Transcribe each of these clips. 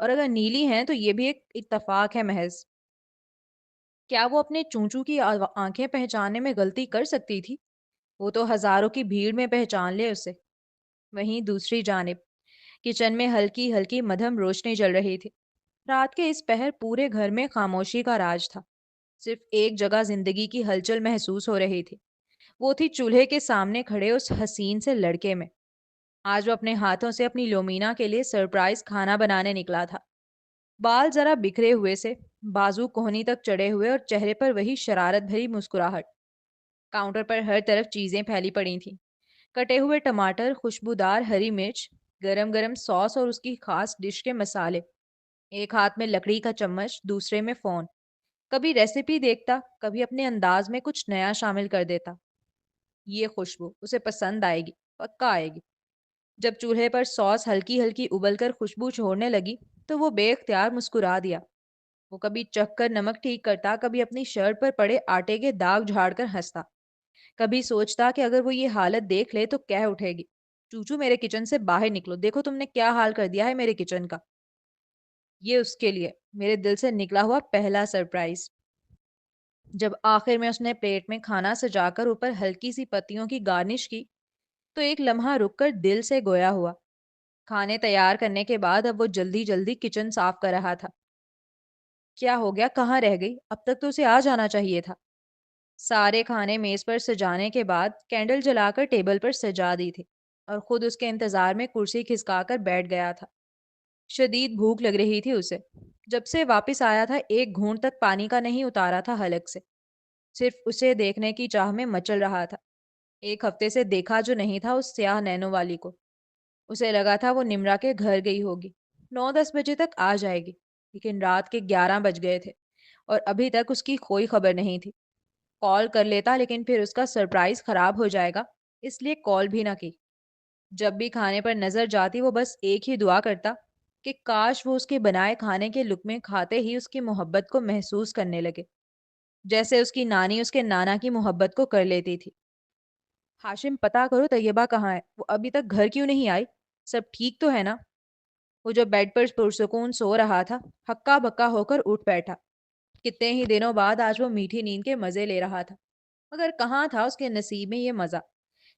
اور اگر نیلی ہیں تو یہ بھی ایک اتفاق ہے محض۔ کیا وہ اپنے چونچو کی آنکھیں پہچاننے میں غلطی کر سکتی تھی؟ وہ تو ہزاروں کی بھیڑ میں پہچان لے اسے۔ وہیں دوسری جانب کچن میں ہلکی ہلکی مدھم روشنی جل رہی تھی۔ رات کے اس پہر پورے گھر میں خاموشی کا راج تھا۔ صرف ایک جگہ زندگی کی ہلچل محسوس ہو رہی تھی، وہ تھی چولہے کے سامنے کھڑے اس حسین سے لڑکے میں۔ آج وہ اپنے ہاتھوں سے اپنی لومینا کے لیے سرپرائز کھانا بنانے نکلا تھا۔ بال ذرا بکھرے ہوئے سے، بازو کوہنی تک چڑھے ہوئے اور چہرے پر وہی شرارت بھری مسکراہٹ۔ کاؤنٹر پر ہر طرف چیزیں پھیلی پڑی تھیں، کٹے ہوئے ٹماٹر، خوشبودار ہری مرچ، گرم گرم ساس اور اس کی خاص ڈش کے مسالے۔ ایک ہاتھ میں لکڑی کا چمچ، دوسرے میں فون۔ کبھی ریسیپی دیکھتا، کبھی اپنے انداز میں کچھ نیا شامل کر دیتا۔ یہ خوشبو اسے پسند آئے گی، پکا آئے گی۔ جب چولہے پر سوس ہلکی ہلکی ابل کر خوشبو چھوڑنے لگی تو وہ بے اختیار مسکرا دیا۔ وہ کبھی چکھ کر نمک ٹھیک کرتا، کبھی اپنی شرٹ پر پڑے آٹے کے داغ جھاڑ کر ہنستا، کبھی سوچتا کہ اگر وہ یہ حالت دیکھ لے تو کہہ اٹھے گی، چوچو میرے کچن سے باہر نکلو، دیکھو تم نے کیا حال کر دیا ہے میرے کچن کا۔ یہ اس کے لیے میرے دل سے نکلا ہوا پہلا سرپرائز۔ جب آخر میں اس نے پلیٹ میں کھانا سجا کر اوپر ہلکی سی پتیوں کی گارنش کی تو ایک لمحہ رک کر دل سے گویا ہوا۔ کھانے تیار کرنے کے بعد اب وہ جلدی جلدی کچن صاف کر رہا تھا۔ کیا ہو گیا، کہاں رہ گئی؟ اب تک تو اسے آ جانا چاہیے تھا۔ سارے کھانے میز پر سجانے کے بعد کینڈل جلا کر ٹیبل پر سجا دی تھی اور خود اس کے انتظار میں کرسی کھسکا کر بیٹھ گیا تھا۔ شدید بھوک لگ رہی تھی اسے۔ جب سے واپس آیا تھا ایک گھونٹ تک پانی کا نہیں اتارا تھا حلق سے، صرف اسے دیکھنے کی چاہ میں مچل رہا تھا۔ ایک ہفتے سے دیکھا جو نہیں تھا اس سیاہ نینو والی کو۔ اسے لگا تھا وہ نمرا کے گھر گئی ہوگی، 9-10 بجے تک آ جائے گی، لیکن رات کے 11 بج گئے تھے اور ابھی تک اس کی کوئی خبر نہیں تھی۔ کال کر لیتا لیکن پھر اس کا سرپرائز خراب ہو جائے گا، اس لیے کال بھی نہ کی۔ جب بھی کھانے پر نظر جاتی وہ بس ایک ہی دعا کرتا کہ کاش وہ اس کے بنائے کھانے کے لقمے کھاتے ہی اس کی محبت کو محسوس کرنے لگے، جیسے اس کی نانی اس کے نانا کی محبت کو کر لیتی تھی۔ ہاشم، پتا کرو طیبہ کہاں ہے، وہ ابھی تک گھر کیوں نہیں آئی؟ سب ٹھیک تو ہے نا؟ وہ جو بیڈ پر پرسکون سو رہا تھا، ہکا بکا ہو کر اٹھ بیٹھا۔ کتنے ہی دنوں بعد آج وہ میٹھی نیند کے مزے لے رہا تھا، مگر کہاں تھا اس کے نصیب میں یہ مزہ؟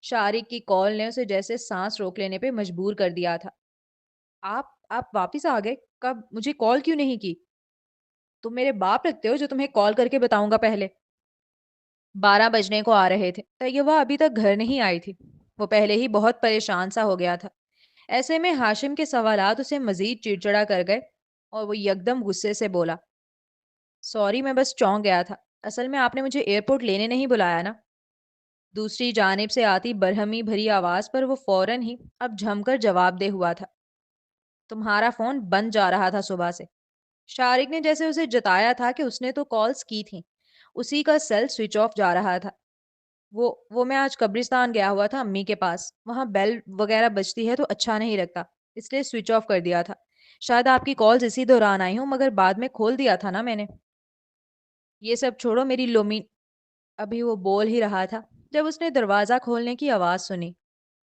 شارق کی کال نے اسے جیسے سانس روک لینے پہ مجبور کر دیا تھا۔ آپ واپس آ گئے؟ کب؟ مجھے کال کیوں نہیں کی؟ تم میرے باپ لگتے ہو جو تمہیں کال کر کے بتاؤں گا پہلے۔ 12 بجنے کو آ رہے تھے، طیبہ ابھی تک گھر نہیں آئی تھی۔ وہ پہلے ہی بہت پریشان سا ہو گیا تھا۔ ایسے میں ہاشم کے سوالات اسے مزید چڑچڑا کر گئے اور وہ یکدم غصے سے بولا، سوری میں بس چونک گیا تھا، اصل میں آپ نے مجھے ایئرپورٹ لینے نہیں بلایا نا؟ دوسری جانب سے آتی برہمی بھری آواز پر وہ فوراً ہی اب جھم کر جواب دے ہوا تھا، تمہارا فون بند جا رہا تھا صبح سے۔ شارق نے جیسے اسے جتایا تھا کہ اس نے تو کالز کی تھیں، اسی کا سیل سوئچ آف جا رہا تھا۔ وہ میں آج قبرستان گیا ہوا تھا امی کے پاس، وہاں بیل وغیرہ بجتی ہے تو اچھا نہیں لگتا، اس لیے سوئچ آف کر دیا تھا۔ شاید آپ کی کالز اسی دوران آئی ہوں، مگر بعد میں کھول دیا تھا نا میں نے۔ یہ سب چھوڑو، میری لومی۔ ابھی وہ بول ہی رہا تھا جب اس نے دروازہ کھولنے کی آواز سنی۔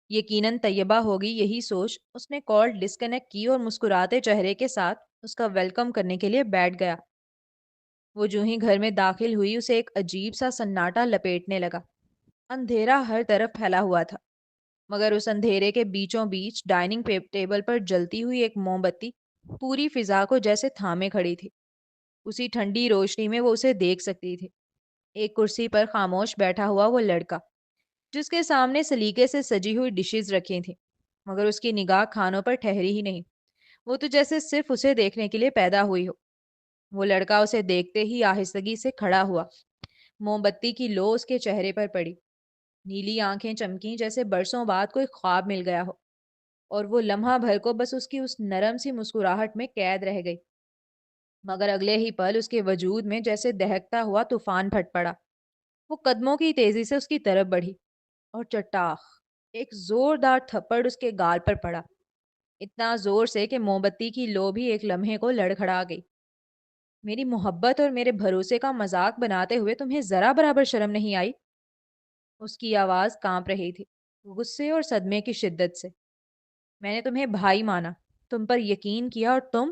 یقیناً طیبہ ہوگی، یہی سوچ اس نے کال ڈسکنیکٹ کی اور مسکراتے چہرے کے ساتھ اس کا ویلکم کرنے کے لیے بیٹھ گیا۔ وہ جو ہی گھر میں داخل ہوئی اسے ایک عجیب سا سناٹا لپیٹنے لگا۔ اندھیرا ہر طرف پھیلا ہوا تھا، مگر اس اندھیرے کے بیچوں بیچ ڈائننگ ٹیبل پر جلتی ہوئی ایک موم بتی پوری فضا کو جیسے تھامے کھڑی تھی۔ اسی ٹھنڈی روشنی میں وہ اسے دیکھ سکتی تھی، ایک کرسی پر خاموش بیٹھا ہوا وہ لڑکا جس کے سامنے سلیقے سے سجی ہوئی ڈشز رکھی تھیں، مگر اس کی نگاہ کھانوں پر ٹھہری ہی نہیں۔ وہ تو جیسے صرف اسے دیکھنے کے لیے پیدا ہوئی ہو۔ وہ لڑکا اسے دیکھتے ہی آہستگی سے کھڑا ہوا، موم بتی کی لو اس کے چہرے پر پڑی، نیلی آنکھیں چمکیں جیسے برسوں بعد کوئی خواب مل گیا ہو، اور وہ لمحہ بھر کو بس اس کی اس نرم سی مسکراہٹ میں قید رہ گئی، مگر اگلے ہی پل اس کے وجود میں جیسے دہکتا ہوا طوفان پھٹ پڑا۔ وہ قدموں کی تیزی سے اس کی طرف بڑھی اور چٹاخ ایک زوردار تھپڑ اس کے گال پر پڑا، اتنا زور سے کہ موم بتی کی لو بھی ایک لمحے کو لڑکھڑا گئی۔ میری محبت اور میرے بھروسے کا مذاق بناتے ہوئے تمہیں ذرا برابر شرم نہیں آئی؟ اس کی آواز کانپ رہی تھی، غصے اور صدمے کی شدت سے۔ میں نے تمہیں بھائی مانا، تم پر یقین کیا، اور تم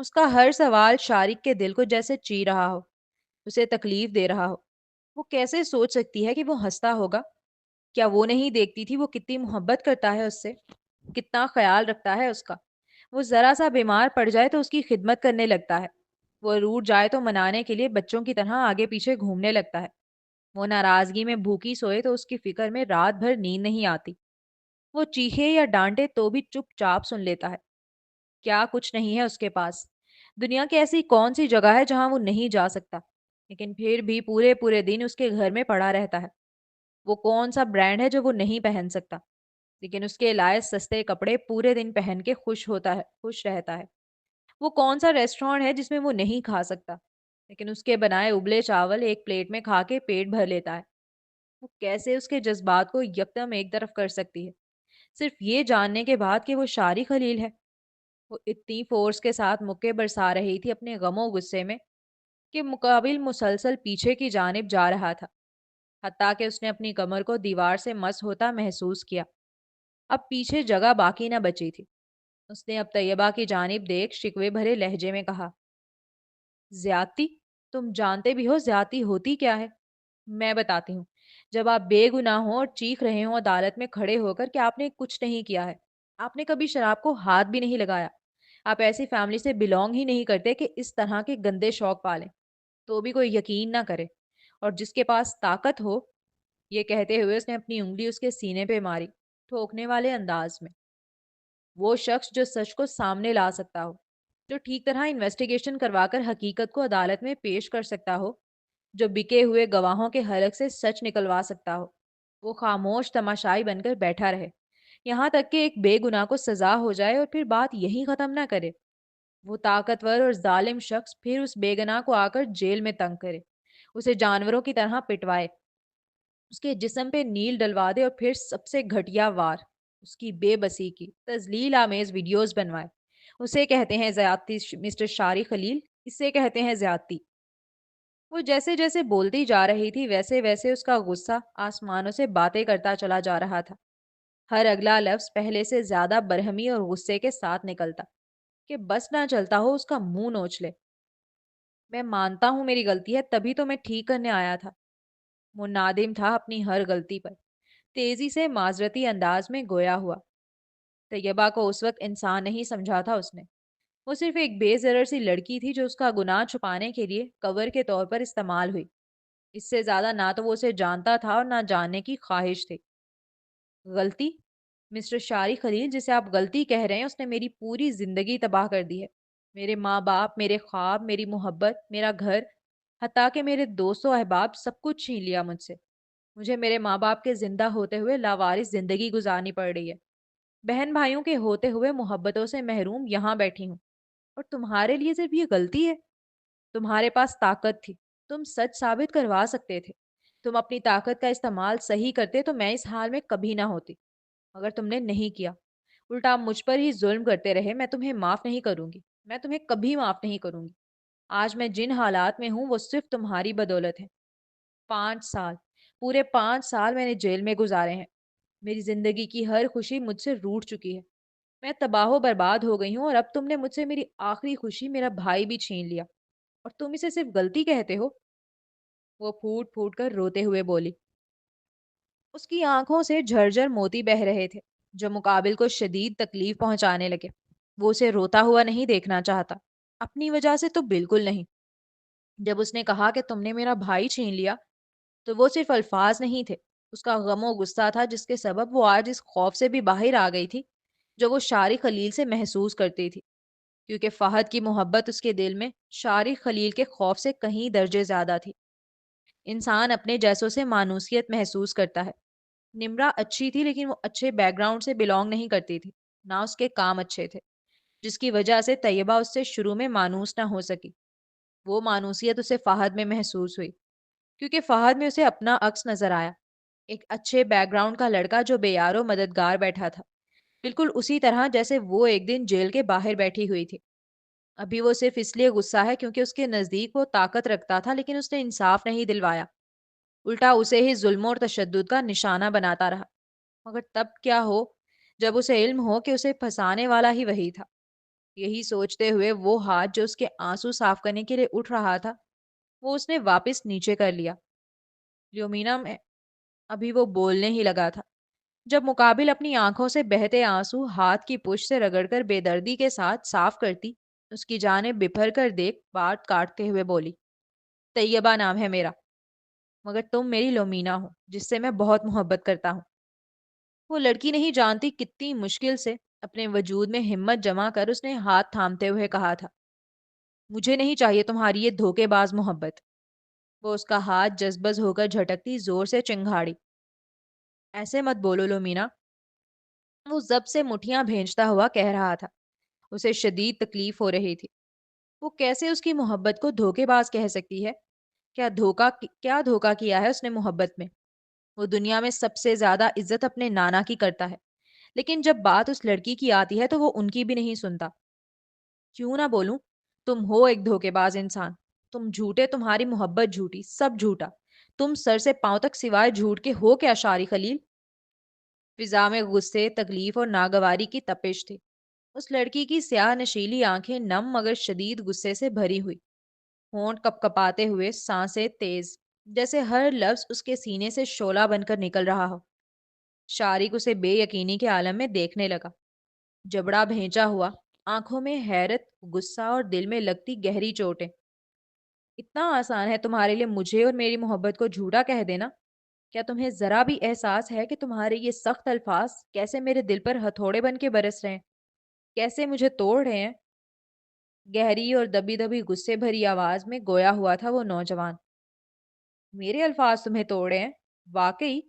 اس کا ہر سوال شارق کے دل کو جیسے چی رہا ہو، اسے تکلیف دے رہا ہو۔ وہ کیسے سوچ سکتی ہے کہ وہ ہنستا ہوگا؟ کیا وہ نہیں دیکھتی تھی وہ کتنی محبت کرتا ہے اس سے، کتنا خیال رکھتا ہے اس کا؟ وہ ذرا سا بیمار پڑ جائے تو اس کی خدمت کرنے لگتا ہے، وہ روٹ جائے تو منانے کے لیے بچوں کی طرح آگے پیچھے گھومنے لگتا ہے، وہ ناراضگی میں بھوکی سوئے تو اس کی فکر میں رات بھر نیند نہیں آتی، وہ چیخے یا ڈانٹے تو بھی چپ چاپ سن لیتا ہے۔ کیا کچھ نہیں ہے اس کے پاس؟ دنیا کی ایسی کون سی جگہ ہے جہاں وہ نہیں جا سکتا، لیکن پھر بھی پورے پورے دن اس کے گھر میں پڑا رہتا ہے؟ وہ کون سا برانڈ ہے جو وہ نہیں پہن سکتا، لیکن اس کے لائے سستے کپڑے پورے دن پہن کے خوش رہتا ہے؟ وہ کون سا ریسٹورانٹ ہے جس میں وہ نہیں کھا سکتا، لیکن اس کے بنائے ابلے چاول ایک پلیٹ میں کھا کے پیٹ بھر لیتا ہے؟ وہ کیسے اس کے جذبات کو یکدم ایک طرف کر سکتی ہے، صرف یہ جاننے کے بعد کہ وہ شاری خلیل ہے؟ وہ اتنی فورس کے ساتھ مکے برسا رہی تھی اپنے غم و غصے میں کہ مقابل مسلسل پیچھے کی جانب جا رہا تھا، حتیٰ کہ اس نے اپنی کمر کو دیوار سے مس ہوتا محسوس کیا۔ اب پیچھے جگہ باقی نہ بچی تھی۔ اس نے اب طیبہ کی جانب دیکھ شکوے بھرے لہجے میں کہا، زیادتی؟ تم جانتے بھی ہو زیادتی ہوتی کیا ہے؟ میں بتاتی ہوں۔ جب آپ بے گناہ ہوں اور چیخ رہے ہوں عدالت میں کھڑے ہو کر کہ آپ نے کچھ نہیں کیا ہے، آپ نے کبھی شراب کو ہاتھ بھی نہیں لگایا، آپ ایسی فیملی سے بلونگ ہی نہیں کرتے کہ اس طرح کے گندے شوق پالیں، تو بھی کوئی یقین نہ کرے، اور جس کے پاس طاقت ہو، یہ کہتے ہوئے اس نے اپنی انگلی اس کے سینے پہ ماری، ٹھوکنے والے انداز میں، وہ شخص جو سچ کو سامنے لا سکتا ہو، جو ٹھیک طرح انویسٹیگیشن کروا کر حقیقت کو عدالت میں پیش کر سکتا ہو، جو بکے ہوئے گواہوں کے حلق سے سچ نکلوا سکتا ہو، وہ خاموش تماشائی بن کر بیٹھا رہے، یہاں تک کہ ایک بے گناہ کو سزا ہو جائے اور پھر بات یہی ختم نہ کرے۔ وہ طاقتور اور ظالم شخص پھر اس بے گناہ کو آ کر جیل میں تنگ کرے، اسے جانوروں کی طرح پٹوائے، اس کے جسم پہ نیل ڈلوا دے اور پھر سب سے گھٹیا وار اس کی بے بسی کی تذلیل آمیز ویڈیوز بنوائے۔ اسے کہتے ہیں زیادتی مسٹر شاری خلیل، اسے کہتے ہیں زیادتی۔ وہ جیسے جیسے بولتی جا رہی تھی ویسے ویسے اس کا غصہ آسمانوں سے باتیں کرتا چلا جا رہا تھا، ہر اگلا لفظ پہلے سے زیادہ برہمی اور غصے کے ساتھ نکلتا کہ بس نہ چلتا ہو اس کا منہ نوچ لے۔ میں مانتا ہوں میری غلطی ہے، تبھی تو میں ٹھیک کرنے آیا تھا۔ وہ نادم تھا اپنی ہر غلطی پر، تیزی سے معذرتی انداز میں گویا ہوا۔ طیبہ کو اس وقت انسان نہیں سمجھا تھا اس نے، وہ صرف ایک بے ضرر سی لڑکی تھی جو اس کا گناہ چھپانے کے لیے کور کے طور پر استعمال ہوئی۔ اس سے زیادہ نہ تو وہ اسے جانتا تھا اور نہ جاننے کی خواہش تھی۔ غلطی؟ مسٹر شاری خلیل، جسے آپ غلطی کہہ رہے ہیں اس نے میری پوری زندگی تباہ کر دی ہے، میرے ماں باپ، میرے خواب، میری محبت، میرا گھر، حتیٰ کہ میرے دوست و احباب، سب کچھ چھین لیا مجھ سے۔ مجھے میرے ماں باپ کے زندہ ہوتے ہوئے لاوارث زندگی گزارنی پڑ رہی ہے، بہن بھائیوں کے ہوتے ہوئے محبتوں سے محروم یہاں بیٹھی ہوں، اور تمہارے لیے صرف یہ غلطی ہے؟ تمہارے پاس طاقت تھی، تم سچ ثابت کروا سکتے تھے، تم اپنی طاقت کا استعمال صحیح کرتے تو میں اس حال میں کبھی نہ ہوتی، مگر تم نے نہیں کیا، الٹا مجھ پر ہی ظلم کرتے رہے۔ میں تمہیں معاف نہیں کروں گی، میں تمہیں کبھی معاف نہیں کروں گی۔ آج میں جن حالات میں ہوں وہ صرف تمہاری بدولت ہے۔ 5 سال، پورے 5 سال میں نے جیل میں گزارے ہیں، میری زندگی کی ہر خوشی مجھ سے روٹھ چکی ہے، میں تباہ و برباد ہو گئی ہوں، اور اب تم نے مجھ سے میری آخری خوشی، میرا بھائی بھی چھین لیا، اور تم اسے صرف غلطی کہتے ہو؟ وہ پھوٹ پھوٹ کر روتے ہوئے بولی۔ اس کی آنکھوں سے جھرجھر موتی بہہ رہے تھے جو مقابل کو شدید تکلیف پہنچانے لگے۔ وہ اسے روتا ہوا نہیں دیکھنا چاہتا، اپنی وجہ سے تو بالکل نہیں۔ جب اس نے کہا کہ تم نے میرا بھائی چھین لیا، تو وہ صرف الفاظ نہیں تھے، اس کا غم و غصہ تھا جس کے سبب وہ آج اس خوف سے بھی باہر آ گئی تھی جو وہ شاری خلیل سے محسوس کرتی تھی، کیونکہ فہد کی محبت اس کے دل میں شاری خلیل کے خوف سے کہیں درجے زیادہ تھی۔ انسان اپنے جیسوں سے مانوسیت محسوس کرتا ہے۔ نمرا اچھی تھی لیکن وہ اچھے بیک گراؤنڈ سے بلونگ نہیں کرتی تھی، نہ اس کے کام اچھے تھے، جس کی وجہ سے طیبہ اس سے شروع میں مانوس نہ ہو سکی۔ وہ مانوسیت اسے فہد میں محسوس ہوئی، کیونکہ فہد میں اسے اپنا عکس نظر آیا، ایک اچھے بیک گراؤنڈ کا لڑکا جو بے یار و مددگار بیٹھا تھا، بالکل اسی طرح جیسے وہ ایک دن جیل کے باہر بیٹھی ہوئی تھی۔ ابھی وہ صرف اس لیے غصہ ہے کیونکہ اس کے نزدیک وہ طاقت رکھتا تھا، لیکن اس نے انصاف نہیں دلوایا، الٹا اسے ہی ظلم اور تشدد کا نشانہ بناتا رہا۔ مگر تب کیا ہو جب اسے علم ہو کہ اسے پھنسانے والا ہی وہی تھا، یہی سوچتے ہوئے وہ ہاتھ جو اس کے آنسو صاف کرنے کے لیے اٹھ رہا تھا، وہ اس نے واپس نیچے کر لیا۔ لیومینا میں ابھی وہ بولنے ہی لگا تھا جب مقابل اپنی آنکھوں سے بہتے آنسو ہاتھ کی پشت سے رگڑ کر بے دردی کے ساتھ صاف کرتی، اس کی جانب بپھر کر دیکھ بات کاٹتے ہوئے بولی، طیبہ نام ہے میرا، مگر تم میری لومینا ہو جس سے میں بہت محبت کرتا ہوں۔ وہ لڑکی نہیں جانتی کتنی مشکل سے اپنے وجود میں ہمت جما کر اس نے ہاتھ تھامتے ہوئے کہا تھا، مجھے نہیں چاہیے تمہاری یہ دھوکے باز محبت۔ وہ اس کا ہاتھ جذبز ہو کر جھٹکتی زور سے چنگھاڑی، ایسے مت بولو لومینا، وہ ضب سے مٹھیاں بھینچتا ہوا کہہ رہا تھا۔ اسے شدید تکلیف ہو رہی تھی۔ وہ کیسے اس کی محبت کو دھوکے باز کہہ سکتی ہے؟ کیا دھوکا کیا ہے اس نے محبت میں؟ وہ دنیا میں سب سے زیادہ عزت اپنے نانا کی کرتا ہے، لیکن جب بات اس لڑکی کی آتی ہے تو وہ ان کی بھی نہیں سنتا۔ کیوں نہ بولوں؟ تم ہو ایک دھوکے باز انسان، تم جھوٹے، تمہاری محبت جھوٹی، سب جھوٹا، تم سر سے پاؤں تک سوائے جھوٹ کے ہو کیا شاری خلیل؟ فضا میں غصے، تکلیف اور ناگواری کی تپش تھی۔ اس لڑکی کی سیاہ نشیلی آنکھیں نم مگر شدید غصے سے بھری ہوئی، ہونٹ کپ کپاتے ہوئے، سانسیں تیز، جیسے ہر لفظ اس کے سینے سے شعلہ بن کر نکل رہا ہو۔ شارق اسے بے یقینی کے عالم میں دیکھنے لگا، جبڑا بھینچا ہوا، آنکھوں میں حیرت، غصہ اور دل میں لگتی گہری چوٹیں۔ اتنا آسان ہے تمہارے لیے مجھے اور میری محبت کو جھوٹا کہہ دینا؟ کیا تمہیں ذرا بھی احساس ہے کہ تمہارے یہ سخت الفاظ کیسے میرے دل پر ہتھوڑے بن کے برس رہے ہیں، کیسے مجھے توڑ رہے ہیں؟ گہری اور دبی دبی غصے بھری آواز میں گویا ہوا تھا وہ نوجوان۔ میرے الفاظ تمہیں توڑے ہیں؟ واقعی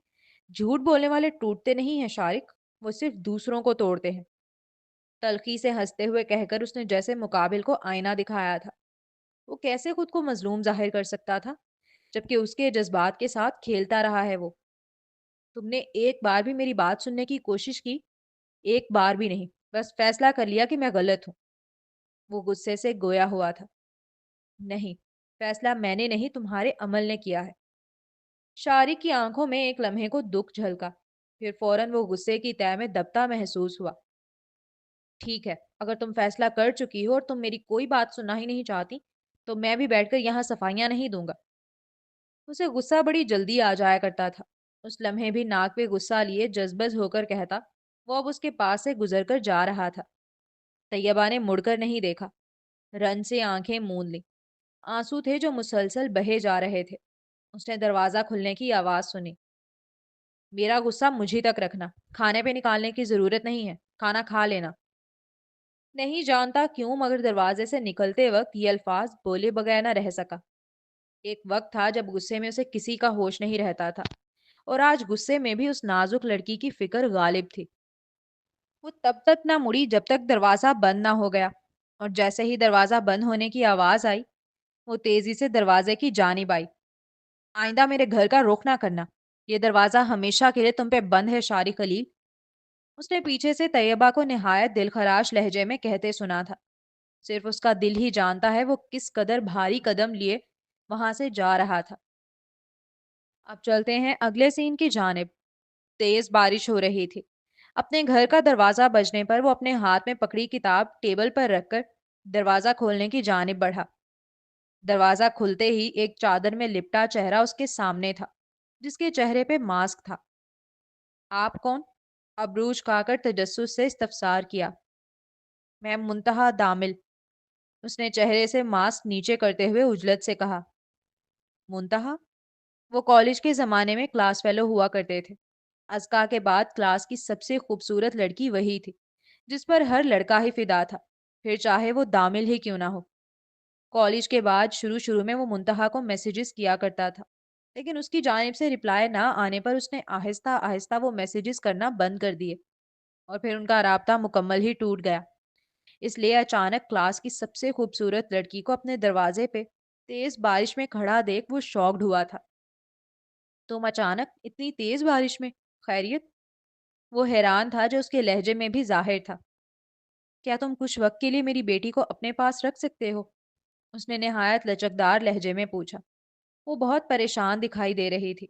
جھوٹ بولنے والے ٹوٹتے نہیں ہیں شارق، وہ صرف دوسروں کو توڑتے ہیں۔ تلخی سے ہنستے ہوئے کہہ کر اس نے جیسے مقابل کو آئینہ دکھایا تھا۔ وہ کیسے خود کو مظلوم ظاہر کر سکتا تھا جبکہ اس کے جذبات کے ساتھ کھیلتا رہا ہے وہ؟ تم نے ایک بار بھی میری بات سننے کی کوشش کی؟ ایک بار بھی نہیں، بس فیصلہ کر لیا کہ میں غلط ہوں۔ وہ غصے سے گویا ہوا تھا۔ نہیں، فیصلہ میں نے نہیں، تمہارے عمل نے کیا ہے۔ شارق کی آنکھوں میں ایک لمحے کو دکھ جھلکا، پھر فوراً وہ غصے کی تہ میں دبتا محسوس ہوا۔ ٹھیک ہے، اگر تم فیصلہ کر چکی ہو اور تم میری کوئی بات سننا ہی نہیں چاہتی تو میں بھی بیٹھ کر یہاں صفائیاں نہیں دوں گا۔ اسے غصہ بڑی جلدی آ جایا کرتا تھا۔ اس لمحے بھی ناک پہ غصہ لیے جذبز ہو کر کہتا، وہ اب اس کے پاس سے گزر کر جا رہا تھا۔ طیبہ نے مڑ کر نہیں دیکھا، رن سے آنکھیں موند لیں۔ آنسو تھے جو مسلسل بہے جا رہے تھے۔ اس نے دروازہ کھلنے کی آواز سنی۔ میرا غصہ مجھے تک رکھنا، کھانے پہ نکالنے کی ضرورت نہیں ہے، کھانا کھا لینا۔ نہیں جانتا کیوں مگر دروازے سے نکلتے وقت یہ الفاظ بولے بغیر نہ رہ سکا۔ ایک وقت تھا جب غصے میں اسے کسی کا ہوش نہیں رہتا تھا، اور آج غصے میں بھی اس نازک لڑکی کی فکر غالب تھی۔ وہ تب تک نہ مڑی جب تک دروازہ بند نہ ہو گیا، اور جیسے ہی دروازہ بند ہونے کی آواز آئی وہ تیزی سے دروازے کی جانب آئی۔ آئندہ میرے گھر کا رخ نہ کرنا، یہ دروازہ ہمیشہ کے لیے تم پہ بند ہے شاری خلیل۔ اس نے پیچھے سے طیبہ کو نہایت دل خراش لہجے میں کہتے سنا تھا۔ صرف اس کا دل ہی جانتا ہے وہ کس قدر بھاری قدم لیے وہاں سے جا رہا تھا۔ اب چلتے ہیں اگلے سین کی جانب۔ تیز بارش ہو رہی تھی۔ اپنے گھر کا دروازہ بجنے پر وہ اپنے ہاتھ میں پکڑی کتاب ٹیبل پر رکھ کر دروازہ کھولنے کی جانب بڑھا۔ دروازہ کھلتے ہی ایک چادر میں لپٹا چہرہ اس کے سامنے تھا، جس کے چہرے پہ ماسک تھا۔ آپ کون؟ ابروج کھا کر تجسس سے استفسار کیا۔ میں منتہا دامل، اس نے چہرے سے ماسک نیچے کرتے ہوئے اجلت سے کہا۔ منتہا؟ وہ کالج کے زمانے میں کلاس فیلو ہوا کرتے تھے۔ ازکا کے بعد کلاس کی سب سے خوبصورت لڑکی وہی تھی جس پر ہر لڑکا ہی فدا تھا، پھر چاہے وہ دامل ہی کیوں نہ ہو۔ کالج کے بعد شروع میں وہ منتہا کو میسیجز کیا کرتا تھا، لیکن اس کی جانب سے رپلائی نہ آنے پر اس نے آہستہ آہستہ وہ میسیجز کرنا بند کر دیے، اور پھر ان کا رابطہ مکمل ہی ٹوٹ گیا۔ اس لیے اچانک کلاس کی سب سے خوبصورت لڑکی کو اپنے دروازے پہ تیز بارش میں کھڑا دیکھ وہ شاکڈ ہوا تھا۔ تم اچانک اتنی تیز بارش میں؟ خیریت؟ وہ حیران تھا جو اس کے لہجے میں بھی ظاہر تھا۔ کیا تم کچھ وقت کے لیے میری بیٹی کو اپنے پاس رکھ سکتے ہو؟ اس نے نہایت لچکدار لہجے میں پوچھا۔ وہ بہت پریشان دکھائی دے رہی تھی۔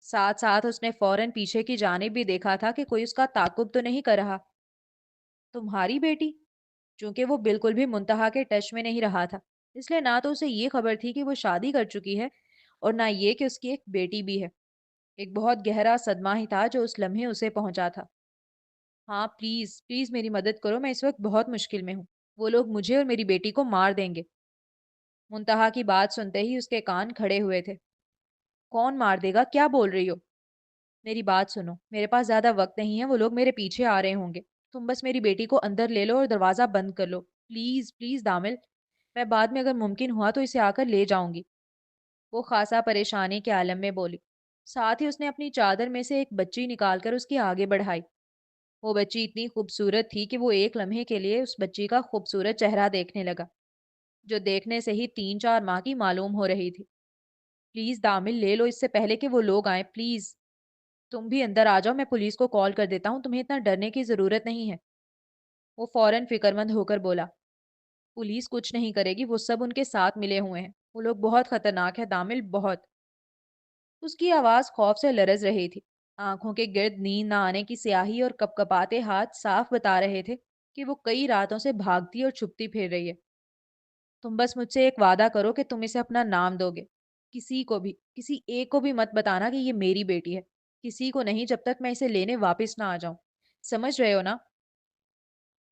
ساتھ ساتھ اس نے فوراً پیچھے کی جانب بھی دیکھا تھا کہ کوئی اس کا تعاقب تو نہیں کر رہا۔ تمہاری بیٹی؟ چونکہ وہ بالکل بھی منتہا کے ٹچ میں نہیں رہا تھا، اس لیے نہ تو اسے یہ خبر تھی کہ وہ شادی کر چکی ہے اور نہ یہ کہ اس کی ایک بیٹی بھی ہے۔ ایک بہت گہرا صدمہ ہی تھا جو اس لمحے اسے پہنچا تھا۔ ہاں پلیز پلیز میری مدد کرو، میں اس وقت بہت مشکل میں ہوں۔ وہ لوگ مجھے اور میری بیٹی کو مار دیں گے۔ منتہا کی بات سنتے ہی اس کے کان کھڑے ہوئے تھے۔ کون مار دے گا؟ کیا بول رہی ہو؟ میری بات سنو، میرے پاس زیادہ وقت نہیں ہے، وہ لوگ میرے پیچھے آ رہے ہوں گے۔ تم بس میری بیٹی کو اندر لے لو اور دروازہ بند کر لو، پلیز پلیز دامل۔ میں بعد میں اگر ممکن ہوا تو اسے آ کر لے جاؤں گی، وہ خاصا پریشانی کے عالم میں بولی۔ ساتھ ہی اس نے اپنی چادر میں سے ایک بچی نکال کر اس کی آگے بڑھائی۔ وہ بچی اتنی خوبصورت تھی کہ وہ ایک لمحے کے لیے اس بچی کا خوبصورت چہرہ دیکھنے لگا، جو دیکھنے سے ہی 3 4 ماہ کی معلوم ہو رہی تھی۔ پلیز دامل لے لو اس سے پہلے کہ وہ لوگ آئیں، پلیز۔ تم بھی اندر آ جاؤ، میں پولیس کو کال کر دیتا ہوں، تمہیں اتنا ڈرنے کی ضرورت نہیں ہے، وہ فوراً فکر مند ہو کر بولا۔ پولیس کچھ نہیں کرے گی، وہ سب ان کے ساتھ ملے ہوئے ہیں، وہ لوگ بہت خطرناک ہے دامل، بہت۔ اس کی آواز خوف سے لرز رہی تھی، آنکھوں کے گرد نیند نہ آنے کی سیاہی اور کپ کپاتے ہاتھ صاف بتا رہے تھے کہ وہ کئی راتوں سے بھاگتی اور چھپتی پھر رہی ہے۔ تم بس مجھ سے ایک وعدہ کرو کہ تم اسے اپنا نام دو گے، کسی کو بھی، کسی ایک کو بھی مت بتانا کہ یہ میری بیٹی ہے، کسی کو نہیں جب تک میں اسے لینے واپس نہ آ جاؤں، سمجھ رہے ہو نا؟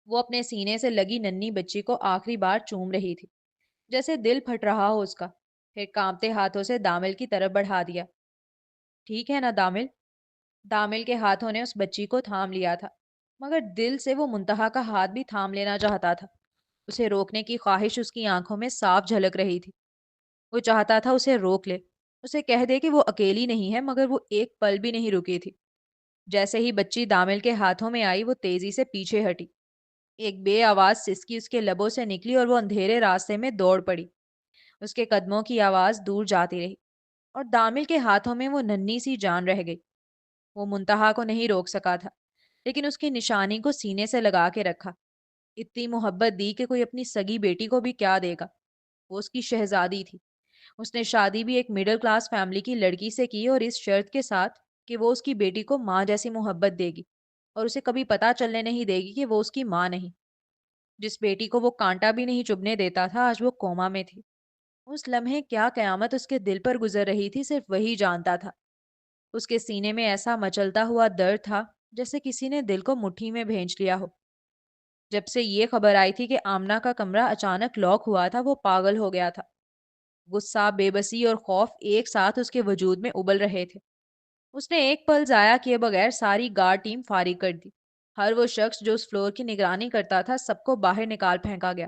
وہ اپنے سینے سے لگی ننھی بچی کو آخری بار چوم رہی تھی، جیسے دل پھٹ رہا ہو اس کا، پھر کانپتے ہاتھوں سے دامل کی طرف بڑھا دیا۔ ٹھیک ہے نا دامل؟ دامل کے ہاتھوں نے اس بچی کو تھام لیا تھا، مگر دل سے وہ منتہا کا ہاتھ بھی تھام لینا چاہتا تھا۔ اسے روکنے کی خواہش اس کی آنکھوں میں صاف جھلک رہی تھی۔ وہ چاہتا تھا اسے روک لے، اسے کہہ دے کہ وہ اکیلی نہیں ہے، مگر وہ ایک پل بھی نہیں رکی تھی۔ جیسے ہی بچی دامل کے ہاتھوں میں آئی وہ تیزی سے پیچھے ہٹی، ایک بے آواز سسکی اس کے لبوں سے نکلی اور وہ اندھیرے راستے میں دوڑ پڑی۔ اس کے قدموں کی آواز دور جاتی رہی اور دامل کے ہاتھوں میں وہ ننھی سی جان رہ گئی۔ وہ منتہا کو نہیں روک سکا تھا، لیکن اس کی نشانی کو سینے سے لگا کے رکھا۔ اتنی محبت دی کہ کوئی اپنی سگی بیٹی کو بھی کیا دے گا۔ وہ اس کی شہزادی تھی۔ اس نے شادی بھی ایک مڈل کلاس فیملی کی لڑکی سے کی، اور اس شرط کے ساتھ کہ وہ اس کی بیٹی کو ماں جیسی محبت دے گی اور اسے کبھی پتا چلنے نہیں دے گی کہ وہ اس کی ماں نہیں۔ جس بیٹی کو وہ کانٹا بھی نہیں چبھنے دیتا تھا آج وہ کوما میں تھی۔ اس لمحے کیا قیامت اس کے دل پر گزر رہی تھی صرف وہی جانتا تھا۔ اس کے سینے میں ایسا مچلتا ہوا درد تھا جیسے کسی نے دل کو مٹھی میں بھینچ لیا ہو۔ جب سے یہ خبر آئی تھی کہ آمنہ کا کمرہ اچانک لاک ہوا تھا وہ پاگل ہو گیا تھا۔ غصہ، بے بسی اور خوف ایک ساتھ اس کے وجود میں ابل رہے تھے۔ اس نے ایک پل ضائع کیے بغیر ساری گارڈ ٹیم فارغ کر دی۔ ہر وہ شخص جو اس فلور کی نگرانی کرتا تھا سب کو باہر نکال پھینکا گیا۔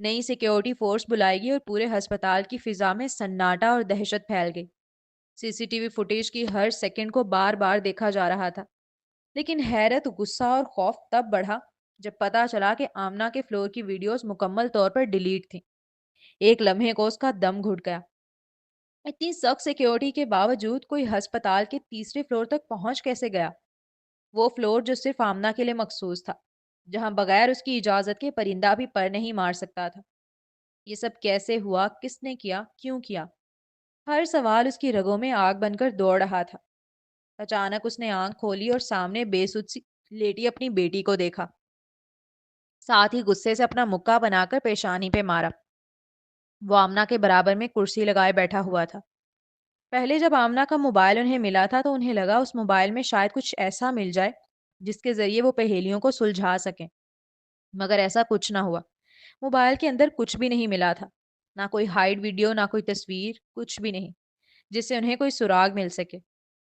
نئی سیکیورٹی فورس بلائی گئی اور پورے ہسپتال کی فضا میں سناٹا اور دہشت پھیل گئی۔ سی سی ٹی وی فوٹیج کی ہر سیکنڈ کو بار بار دیکھا جا رہا تھا، لیکن حیرت، غصہ اور خوف تب بڑھا جب پتا چلا کہ آمنہ کے فلور کی ویڈیوز مکمل طور پر ڈیلیٹ تھیں۔ ایک لمحے کو اس کا دم گھٹ گیا۔ اتنی سخت سیکیورٹی کے باوجود کوئی ہسپتال کے تیسرے فلور تک پہنچ کیسے گیا؟ وہ فلور جو صرف آمنہ کے لیے مخصوص تھا، جہاں بغیر اس کی اجازت کے پرندہ بھی پر نہیں مار سکتا تھا۔ یہ سب کیسے ہوا؟ کس نے کیا؟ کیوں کیا؟ ہر سوال اس کی رگوں میں آگ بن کر دوڑ رہا تھا۔ اچانک اس نے آنکھ کھولی اور سامنے بے سود سی لیٹی اپنی بیٹی کو دیکھا، ساتھ ہی غصے سے اپنا مکہ بنا کر پیشانی پہ مارا۔ وہ آمنہ کے برابر میں کرسی لگائے بیٹھا ہوا تھا۔ پہلے جب آمنہ کا موبائل انہیں ملا تھا تو انہیں لگا اس موبائل میں شاید کچھ ایسا مل جائے جس کے ذریعے وہ پہیلیوں کو سلجھا سکیں، مگر ایسا کچھ نہ ہوا۔ موبائل کے اندر کچھ بھی نہیں ملا تھا، نہ کوئی ہائیڈ ویڈیو، نہ کوئی تصویر، کچھ بھی نہیں جس سے انہیں کوئی سراغ مل سکے۔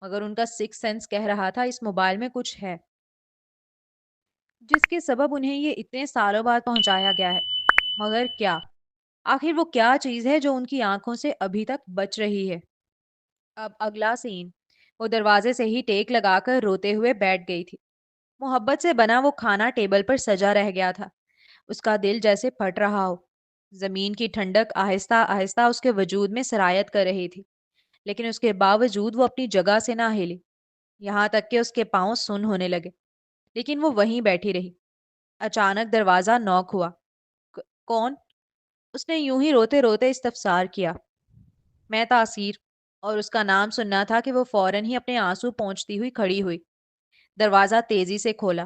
مگر ان کا سکس سینس کہہ رہا تھا اس موبائل میں کچھ ہے، جس کے سبب انہیں یہ اتنے سالوں بعد پہنچایا گیا ہے۔ مگر کیا؟ آخر وہ کیا چیز ہے جو ان کی آنکھوں سے ابھی تک بچ رہی ہے؟ اب اگلا سین۔ وہ دروازے سے ہی ٹیک لگا کر روتے ہوئے بیٹھ گئی تھی۔ محبت سے بنا وہ کھانا ٹیبل پر سجا رہ گیا تھا، اس کا دل جیسے پھٹ رہا ہو۔ زمین کی ٹھنڈک آہستہ آہستہ اس کے وجود میں سرایت کر رہی تھی، لیکن اس کے باوجود وہ اپنی جگہ سے نہ ہلی، یہاں تک کہ اس کے پاؤں سن ہونے لگے، لیکن وہ وہیں بیٹھی رہی۔ اچانک دروازہ نوک ہوا۔ کون؟ اس نے یوں ہی روتے روتے استفسار کیا۔ میں تاثیر، اور اس کا نام سننا تھا کہ وہ فوراً ہی اپنے آنسو پونچھتی ہوئی کھڑی ہوئی۔ دروازہ تیزی سے کھولا۔